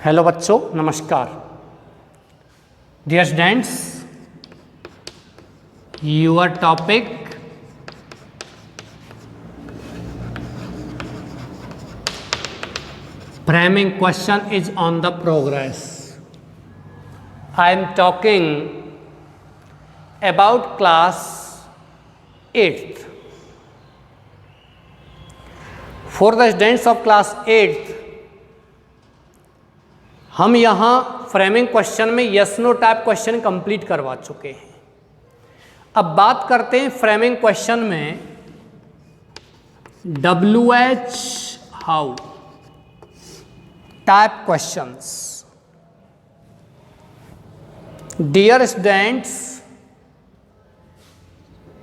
Hello बच्चों, नमस्कार। Dear students, your topic framing question is on the progress. I am talking about class 8th. For the students of class 8th, हम यहाँ framing question में yes no type question complete करवा चुके हैं। अब बात करते हैं फ्रेमिंग क्वेश्चन में WH how type questions. Dear students,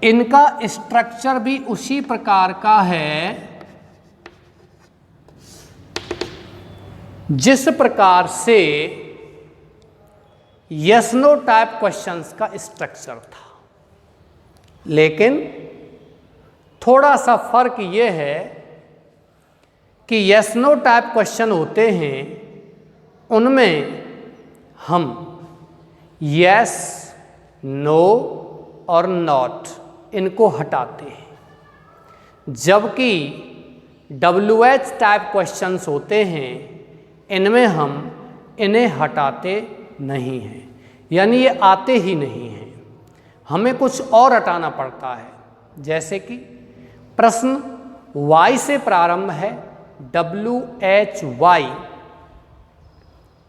इनका स्ट्रक्चर भी उसी प्रकार का है जिस प्रकार से यस नो टाइप क्वेश्चंस का स्ट्रक्चर था, लेकिन थोड़ा सा फर्क यह है कि यस नो टाइप क्वेश्चन होते हैं उनमें हम यस, नो और नॉट इनको हटाते हैं, जबकि WH टाइप क्वेश्चंस होते हैं इनमें हम इन्हें हटाते नहीं हैं, यानी ये आते ही नहीं हैं, हमें कुछ और हटाना पड़ता है। जैसे कि प्रश्न Y से प्रारंभ है, WHY,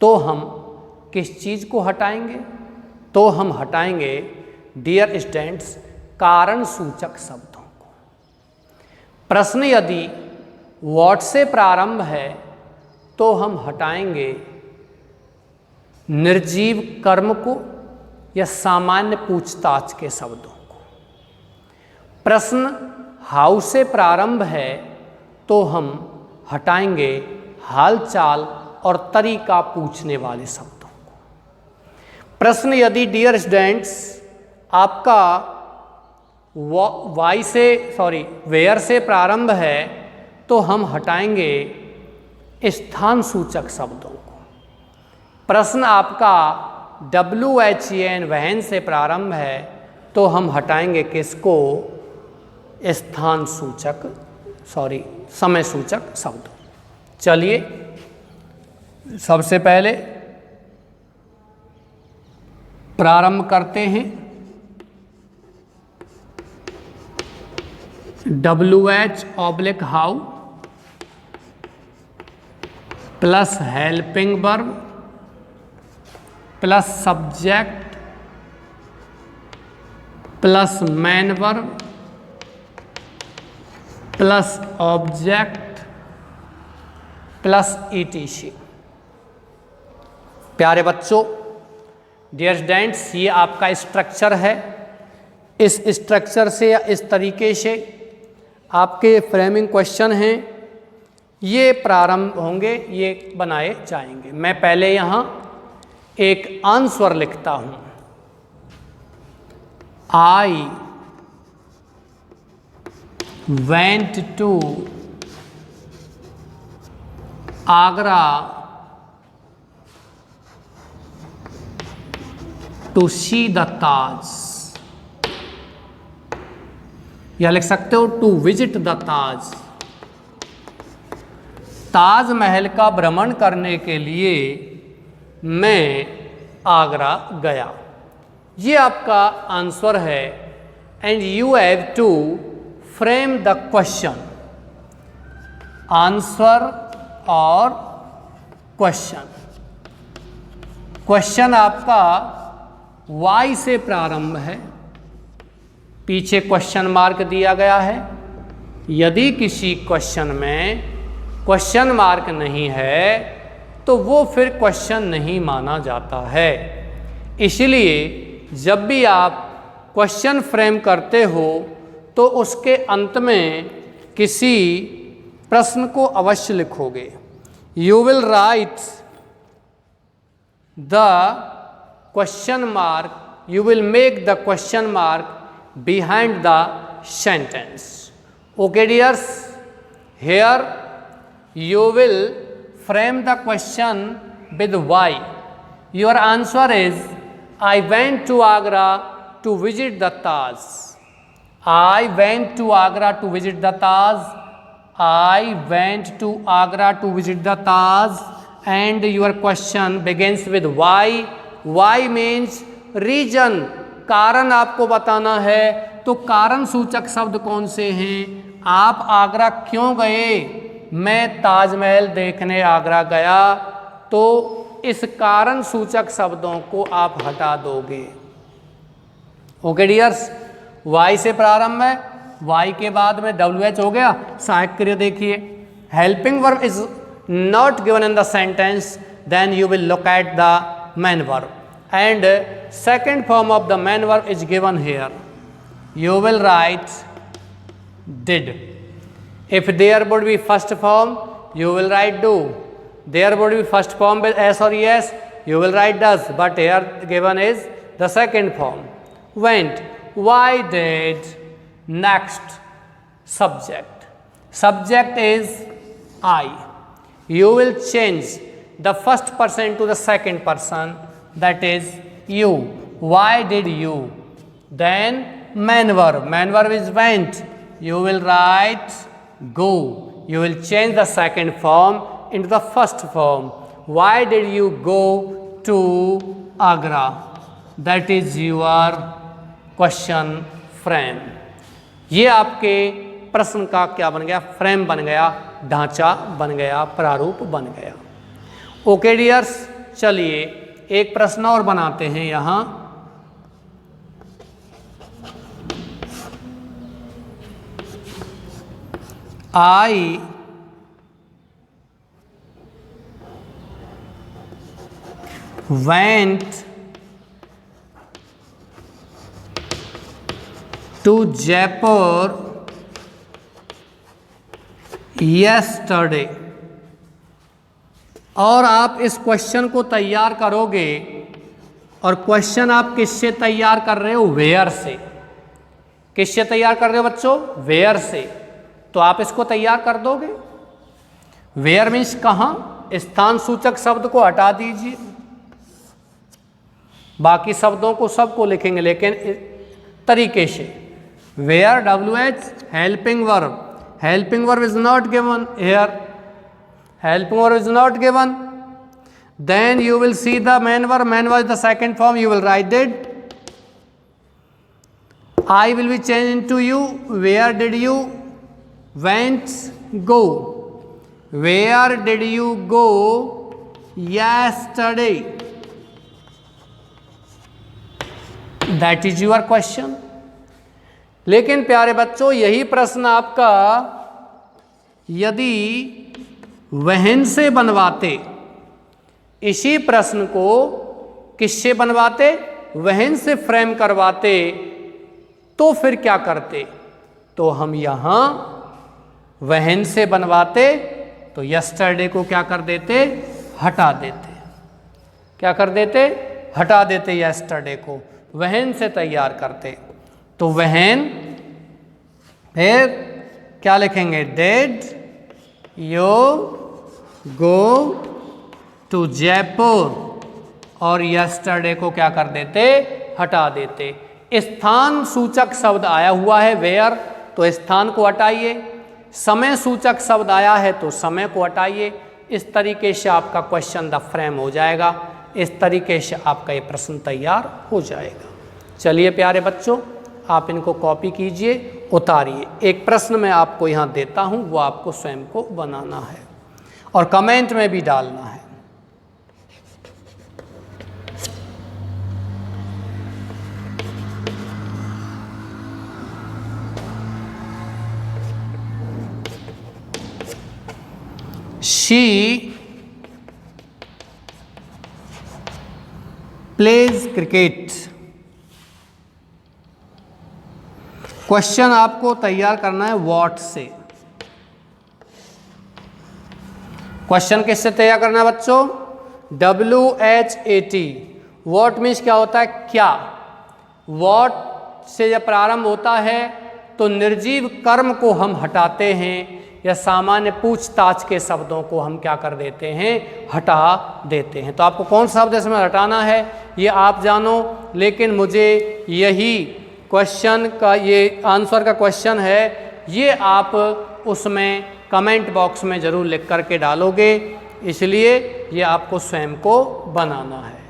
तो हम किस चीज़ को हटाएंगे? तो हम हटाएंगे डियर स्टूडेंट्स कारण सूचक शब्दों को। प्रश्न यदि व्हाट से प्रारंभ है तो हम हटाएंगे निर्जीव कर्म को या सामान्य पूछताछ के शब्दों को। प्रश्न हाउ से प्रारंभ है तो हम हटाएंगे हालचाल और तरीका पूछने वाले शब्दों को। प्रश्न यदि डियर स्टूडेंट्स आपका वेयर से प्रारंभ है तो हम हटाएंगे स्थान सूचक शब्दों को। प्रश्न आपका WHEN वहन से प्रारंभ है तो हम हटाएंगे किसको? स्थान सूचक समय सूचक शब्द। चलिए सबसे पहले प्रारंभ करते हैं WH how plus helping verb plus subject plus main verb plus object plus ETC। प्यारे बच्चों, डियर स्टूडेंट्स, ये आपका स्ट्रक्चर है। इस स्ट्रक्चर से या इस तरीके से आपके फ्रेमिंग क्वेश्चन हैं, ये प्रारंभ होंगे, ये बनाए जाएंगे। मैं पहले यहाँ एक आंसर लिखता हूँ। I went to Agra to see the Taj, या लिख सकते हो टू विजिट द ताज। ताजमहल का भ्रमण करने के लिए मैं आगरा गया। ये आपका आंसर है। And you have to frame the question. Answer और क्वेश्चन। क्वेश्चन आपका Y से प्रारंभ है, पीछे क्वेश्चन मार्क दिया गया है। यदि किसी क्वेश्चन में क्वेश्चन मार्क नहीं है तो वो फिर क्वेश्चन नहीं माना जाता है। इसलिए जब भी आप क्वेश्चन फ्रेम करते हो तो उसके अंत में किसी प्रश्न को अवश्य लिखोगे। You will right the question mark, you will make the question mark behind the sentence. Okay dears, here you will frame the question with Y. Your answer is I went to Agra to visit the Taj. I went to Agra to visit the Taj. I went to Agra to visit the Taj. And your question begins with Y. Y means reason. कारण आपको बताना है, तो कारण सूचक शब्द कौन से हैं? आप आगरा क्यों गए? मैं ताजमहल देखने आगरा गया। तो इस कारण सूचक शब्दों को आप हटा दोगे। ओके डियर्स, वाई से प्रारंभ है, वाई के बाद में WH हो गया। सहायक क्रिया देखिए, helping verb is not given in the sentence, then you will look at the main verb and second form of the main verb is given here. You will write did. If there would be first form, you will write do. There would be first form with S or yes, you will write does. But here given is the second form. Went. Why did? Next. Subject. Subject is I. You will change the first person to the second person, that is you. Why did you? Then main verb. Main verb is went. You will write go. You will change the second form into the first form. Why did you go to Agra? That is your question frame. ये आपके प्रश्न का क्या बन गया? Frame बन गया, ढांचा बन गया, प्रारूप बन गया। ओके डियर्स, चलिए एक प्रश्न और बनाते हैं यहाँ। I went to Jaipur yesterday। और आप इस क्वेश्चन को तैयार करोगे, और क्वेश्चन आप किससे तैयार कर रहे हो? वेयर से। किससे तैयार कर रहे हो बच्चों? वेयर से। तो आप इसको तैयार कर दोगे। वेयर मीन्स कहाँ? स्थान सूचक शब्द को हटा दीजिए, बाकी शब्दों को सबको लिखेंगे लेकिन तरीके से। Where WH helping verb. Helping verb is not given here. Helping verb is not given. Then you will see the main verb. Main verb is the second form. You will write did. I will be changed into you. Where did you went go? Where did you go yesterday? That is your question. लेकिन प्यारे बच्चों, यही प्रश्न आपका यदि वहन से बनवाते, इसी प्रश्न को किससे बनवाते? वहन से फ्रेम करवाते, तो फिर क्या करते? तो हम यहाँ वहन से बनवाते तो यस्टरडे को क्या कर देते? हटा देते। क्या कर देते? हटा देते यस्टरडे को, वहन से तैयार करते। तो वहन, फिर क्या लिखेंगे? Did you go to Jaipur, और यस्टरडे को क्या कर देते? हटा देते। स्थान सूचक शब्द आया हुआ है वेयर, तो स्थान को हटाइए। समय सूचक शब्द आया है तो समय को हटाइए। इस तरीके से आपका क्वेश्चन द फ्रेम हो जाएगा। इस तरीके से आपका ये प्रश्न तैयार हो जाएगा। चलिए प्यारे बच्चों, आप इनको कॉपी कीजिए, उतारिए। एक प्रश्न मैं आपको यहाँ देता हूँ, वो आपको स्वयं को बनाना है और कमेंट में भी डालना है। She plays cricket। क्वेश्चन आपको तैयार करना है व्हाट से। क्वेश्चन किससे तैयार करना है बच्चों? WHAT। व्हाट मीन्स क्या होता है? क्या। व्हाट से जब प्रारंभ होता है तो निर्जीव कर्म को हम हटाते हैं, या सामान्य पूछताछ के शब्दों को हम क्या कर देते हैं, हटा देते हैं। तो आपको कौन सा शब्द इसमें हटाना है ये आप जानो, लेकिन मुझे यही क्वेश्चन का, ये आंसर का क्वेश्चन है, ये आप उसमें कमेंट बॉक्स में ज़रूर लिख करके डालोगे, इसलिए ये आपको स्वयं को बनाना है।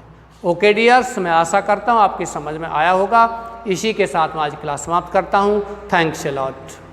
ओके डियर्स, मैं आशा करता हूँ आपकी समझ में आया होगा। इसी के साथ मैं आज क्लास समाप्त करता हूँ। Thanks a lot.